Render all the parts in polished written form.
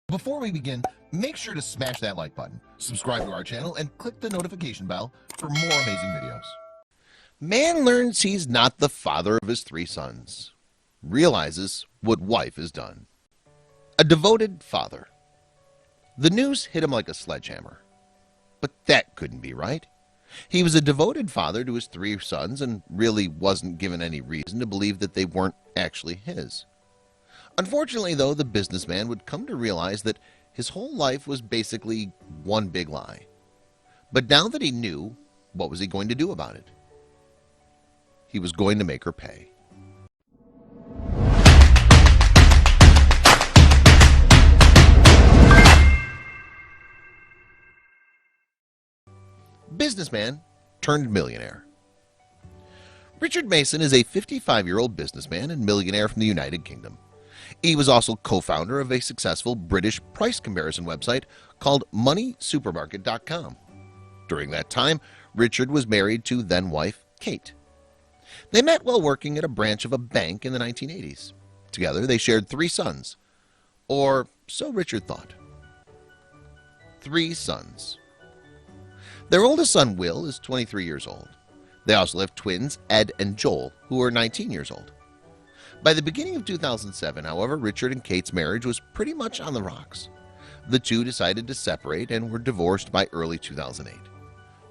Before we begin, make sure to smash that like button, subscribe to our channel, and click the notification bell for more amazing videos. Man learns he's not the father of his 3 sons. Realizes what wife has done. A devoted father. The news hit him like a sledgehammer. But that couldn't be right. He was a devoted father to his 3 sons and really wasn't given any reason to believe that they weren't actually his. Unfortunately, though, the businessman would come to realize that his whole life was basically one big lie. But now that he knew, what was he going to do about it? He was going to make her pay. Businessman turned millionaire. Richard Mason is a 55-year-old businessman and millionaire from the United Kingdom. He was also co-founder of a successful British price comparison website called MoneySupermarket.com. During that time, Richard was married to then-wife Kate. They met while working at a branch of a bank in the 1980s. Together, they shared 3 sons, or so Richard thought. 3 sons. Their oldest son, Will, is 23 years old. They also have twins, Ed and Joel, who are 19 years old. By the beginning of 2007, however, Richard and Kate's marriage was pretty much on the rocks. The two decided to separate and were divorced by early 2008.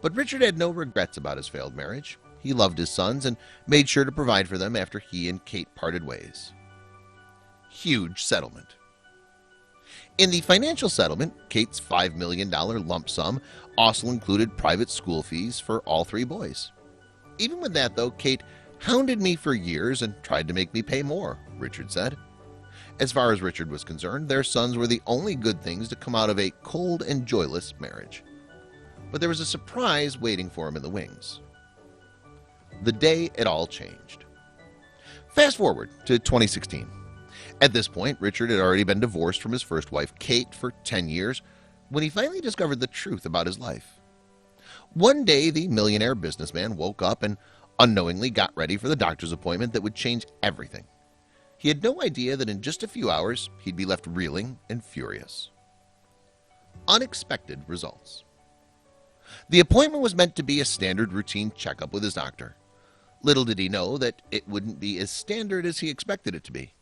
But Richard had no regrets about his failed marriage. He loved his sons and made sure to provide for them after he and Kate parted ways. Huge settlement. In the financial settlement, Kate's $5 million lump sum also included private school fees for all 3 boys. Even with that, though, Kate hounded me for years and tried to make me pay more, Richard said. As far as Richard was concerned, their sons were the only good things to come out of a cold and joyless marriage. But there was a surprise waiting for him in the wings. The day it all changed. Fast forward to 2016. At this point, Richard had already been divorced from his first wife, Kate, for 10 years when he finally discovered the truth about his life. One day, the millionaire businessman woke up and unknowingly got ready for the doctor's appointment that would change everything. He had no idea that in just a few hours, he'd be left reeling and furious. Unexpected results. The appointment was meant to be a standard routine checkup with his doctor. Little did he know that it wouldn't be as standard as he expected it to be.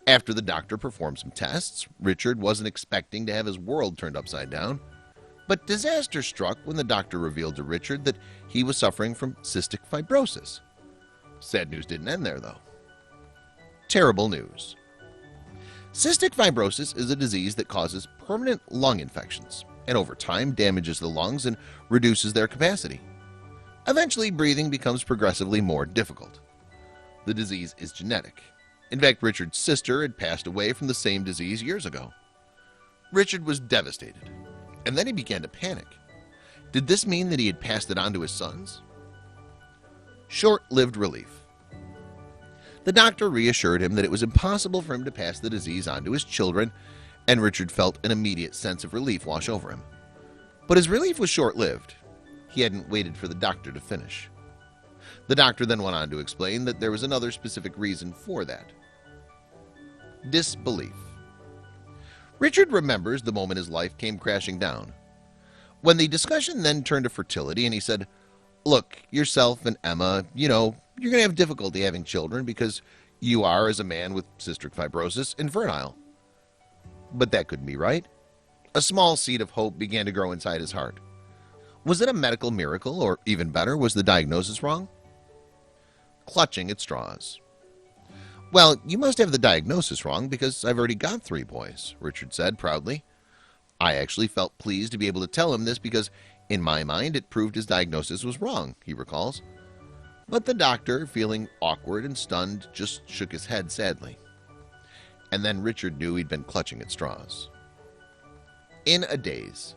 After the doctor performed some tests, Richard wasn't expecting to have his world turned upside down. But disaster struck when the doctor revealed to Richard that he was suffering from cystic fibrosis. Sad news didn't end there, though. Terrible news. Cystic fibrosis is a disease that causes permanent lung infections and over time damages the lungs and reduces their capacity. Eventually, breathing becomes progressively more difficult. The disease is genetic. In fact, Richard's sister had passed away from the same disease years ago. Richard was devastated. And then he began to panic. Did this mean that he had passed it on to his sons? Short-lived relief. The doctor reassured him that it was impossible for him to pass the disease on to his children, and Richard felt an immediate sense of relief wash over him. But his relief was short-lived. He hadn't waited for the doctor to finish. The doctor then went on to explain that there was another specific reason for that. Disbelief. Richard remembers the moment his life came crashing down. When the discussion then turned to fertility and he said, "Look, yourself and Emma, you're going to have difficulty having children because you are, as a man with cystic fibrosis, infertile." But that couldn't be right. A small seed of hope began to grow inside his heart. Was it a medical miracle, or even better, was the diagnosis wrong? Clutching at straws. "Well, you must have the diagnosis wrong because I've already got 3 boys," Richard said proudly. I actually felt pleased to be able to tell him this because, in my mind, it proved his diagnosis was wrong, he recalls. But the doctor, feeling awkward and stunned, just shook his head sadly. And then Richard knew he'd been clutching at straws. In a daze.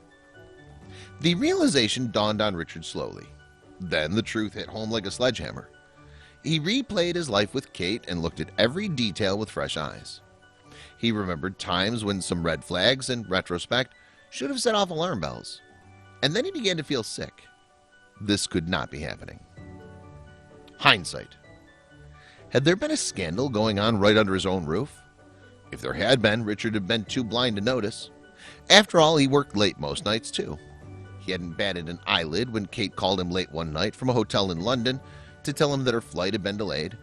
The realization dawned on Richard slowly. Then the truth hit home like a sledgehammer. He replayed his life with Kate and looked at every detail with fresh eyes. He remembered times when some red flags, in retrospect, should have set off alarm bells. And then he began to feel sick. This could not be happening. Hindsight. Had there been a scandal going on right under his own roof? If there had been, Richard had been too blind to notice. After all, he worked late most nights too. He hadn't batted an eyelid when Kate called him late one night from a hotel in London to tell him that her flight had been delayed.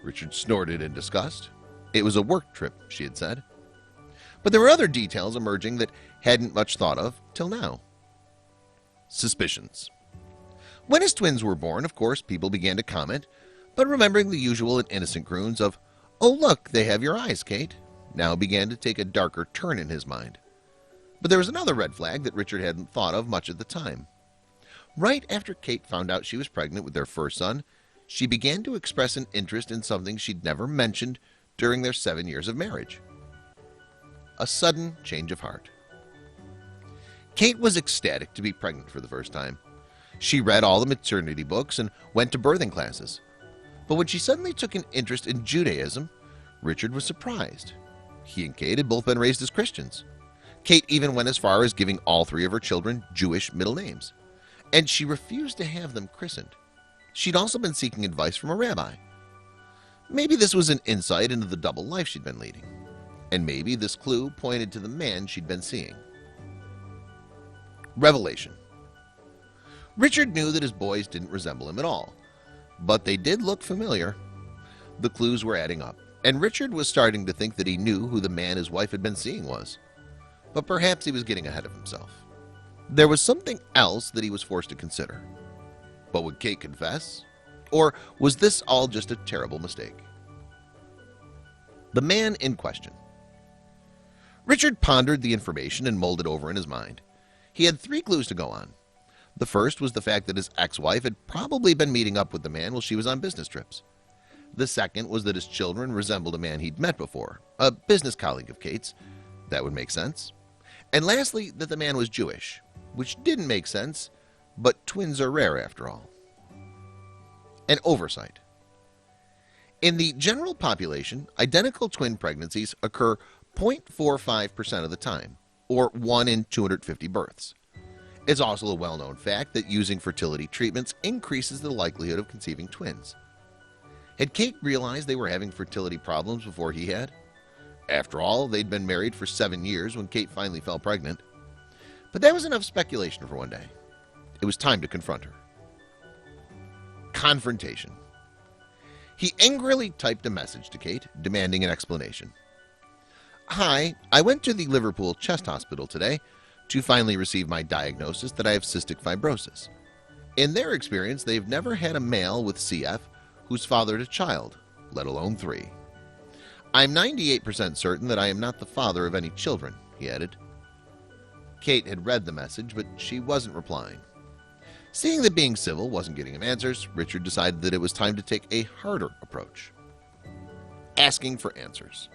Richard snorted in disgust. It was a work trip, she had said. But there were other details emerging that hadn't much thought of till now. Suspicions. When his twins were born, of course, people began to comment, but remembering the usual and innocent croons of, "Oh look, they have your eyes, Kate," now began to take a darker turn in his mind. But there was another red flag that Richard hadn't thought of much at the time. Right after Kate found out she was pregnant with their first son, she began to express an interest in something she'd never mentioned during their 7 years of marriage. A sudden change of heart. Kate was ecstatic to be pregnant for the first time. She read all the maternity books and went to birthing classes. But when she suddenly took an interest in Judaism, Richard was surprised. He and Kate had both been raised as Christians. Kate even went as far as giving all three of her children Jewish middle names, and she refused to have them christened. She'd also been seeking advice from a rabbi. Maybe this was an insight into the double life she'd been leading, and maybe this clue pointed to the man she'd been seeing. Revelation. Richard knew that his boys didn't resemble him at all, but they did look familiar. The clues were adding up, and Richard was starting to think that he knew who the man his wife had been seeing was. But perhaps he was getting ahead of himself. There was something else that he was forced to consider. But would Kate confess? Or was this all just a terrible mistake? The man in question. Richard pondered the information and mulled it over in his mind. He had 3 clues to go on. The first was the fact that his ex-wife had probably been meeting up with the man while she was on business trips. The second was that his children resembled a man he'd met before, a business colleague of Kate's. That would make sense. And lastly, that the man was Jewish, which didn't make sense, but twins are rare after all. An oversight. In the general population, identical twin pregnancies occur 0.45% of the time, or 1 in 250 births. It's also a well-known fact that using fertility treatments increases the likelihood of conceiving twins. Had Kate realized they were having fertility problems before he had? After all, they'd been married for 7 years when Kate finally fell pregnant. But that was enough speculation for one day. It was time to confront her. Confrontation. He angrily typed a message to Kate, demanding an explanation. "Hi, I went to the Liverpool Chest Hospital today to finally receive my diagnosis that I have cystic fibrosis. In their experience, they've never had a male with CF who's fathered a child, let alone 3. I'm 98% certain that I am not the father of any children," he added. Kate had read the message, but she wasn't replying. Seeing that being civil wasn't getting him answers, Richard decided that it was time to take a harder approach. Asking for answers.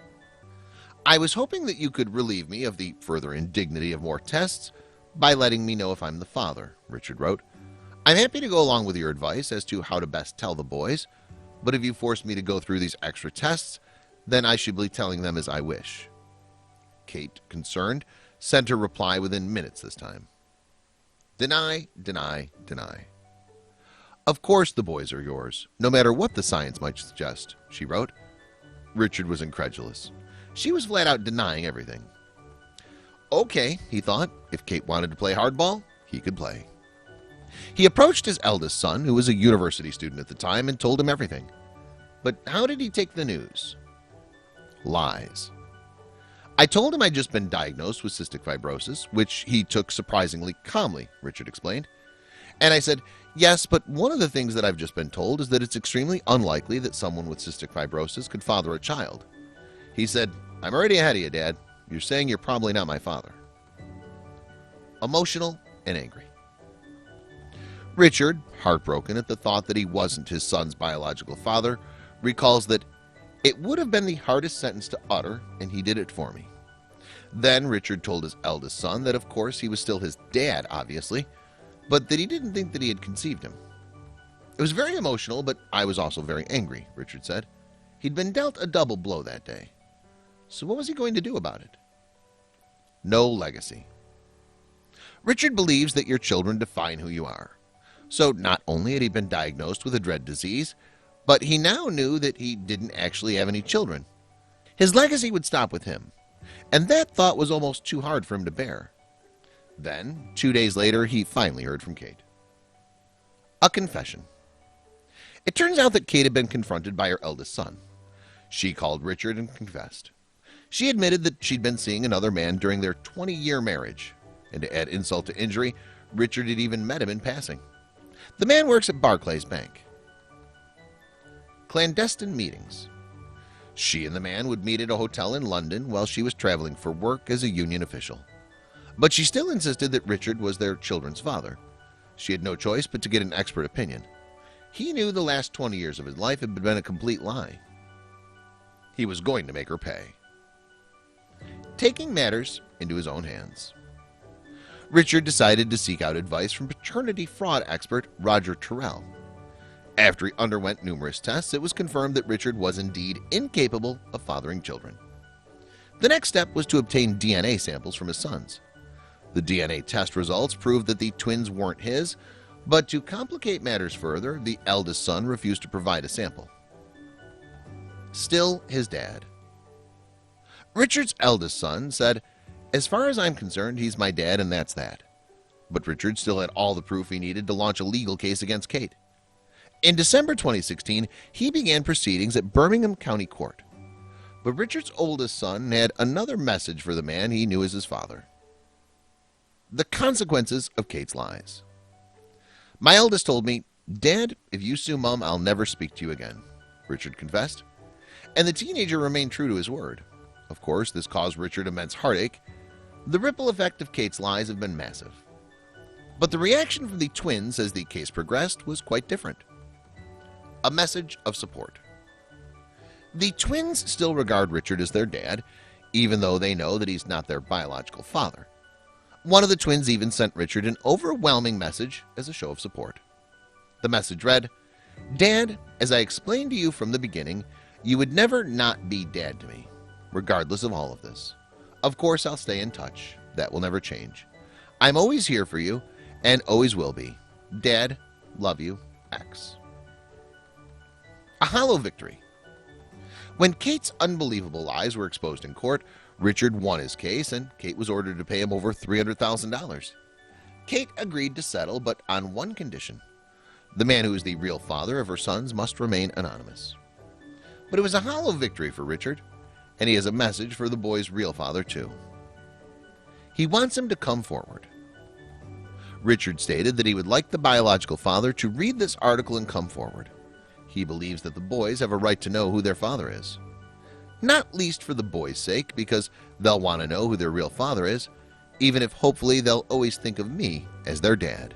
"I was hoping that you could relieve me of the further indignity of more tests by letting me know if I'm the father," Richard wrote. "I'm happy to go along with your advice as to how to best tell the boys, but if you force me to go through these extra tests, then I should be telling them as I wish." Kate, concerned, sent her reply within minutes this time. "Deny, deny, deny. Of course the boys are yours, no matter what the science might suggest," she wrote. Richard was incredulous. She was flat out denying everything. Okay, he thought, if Kate wanted to play hardball, he could play. He approached his eldest son, who was a university student at the time, and told him everything. But how did he take the news? Lies. "I told him I'd just been diagnosed with cystic fibrosis, which he took surprisingly calmly," Richard explained. "And I said, yes, but one of the things that I've just been told is that it's extremely unlikely that someone with cystic fibrosis could father a child." He said, "I'm already ahead of you, Dad. You're saying you're probably not my father." Emotional and angry. Richard, heartbroken at the thought that he wasn't his son's biological father, recalls that it would have been the hardest sentence to utter, and he did it for me. Then Richard told his eldest son that of course he was still his dad, obviously, but that he didn't think that he had conceived him. "It was very emotional, but I was also very angry," Richard said. He'd been dealt a double blow that day. So what was he going to do about it? No legacy. Richard believes that your children define who you are. So not only had he been diagnosed with a dread disease, but he now knew that he didn't actually have any children. His legacy would stop with him, and that thought was almost too hard for him to bear. Then, 2 days later, he finally heard from Kate. A confession. It turns out that Kate had been confronted by her eldest son. She called Richard and confessed. She admitted that she'd been seeing another man during their 20-year marriage, and to add insult to injury, Richard had even met him in passing. The man works at Barclays Bank. Clandestine meetings. She and the man would meet at a hotel in London while she was traveling for work as a union official. But she still insisted that Richard was their children's father. She had no choice but to get an expert opinion. He knew the last 20 years of his life had been a complete lie. He was going to make her pay. Taking matters into his own hands. Richard decided to seek out advice from paternity fraud expert Roger Terrell. After he underwent numerous tests, it was confirmed that Richard was indeed incapable of fathering children. The next step was to obtain DNA samples from his sons. The DNA test results proved that the twins weren't his, but to complicate matters further, the eldest son refused to provide a sample. Still his dad. Richard's eldest son said, "As far as I'm concerned, he's my dad and that's that." But Richard still had all the proof he needed to launch a legal case against Kate. In December 2016, he began proceedings at Birmingham County Court. But Richard's oldest son had another message for the man he knew as his father. The consequences of Kate's lies. "My eldest told me, 'Dad, if you sue Mom, I'll never speak to you again,'" Richard confessed. And the teenager remained true to his word. Of course, this caused Richard immense heartache. The ripple effect of Kate's lies have been massive. But the reaction from the twins as the case progressed was quite different. A message of support. The twins still regard Richard as their dad, even though they know that he's not their biological father. One of the twins even sent Richard an overwhelming message as a show of support. The message read, "Dad, as I explained to you from the beginning, you would never not be dad to me, regardless of all of this. Of course, I'll stay in touch. That will never change. I'm always here for you and always will be. Dad, love you, X." A hollow victory. When Kate's unbelievable lies were exposed in court, Richard won his case and Kate was ordered to pay him over $300,000. Kate agreed to settle, but on one condition. The man who is the real father of her sons must remain anonymous. But it was a hollow victory for Richard, and he has a message for the boy's real father too. He wants him to come forward. Richard stated that he would like the biological father to read this article and come forward. He believes that the boys have a right to know who their father is. Not least for the boys' sake, because they'll want to know who their real father is, even if hopefully they'll always think of me as their dad.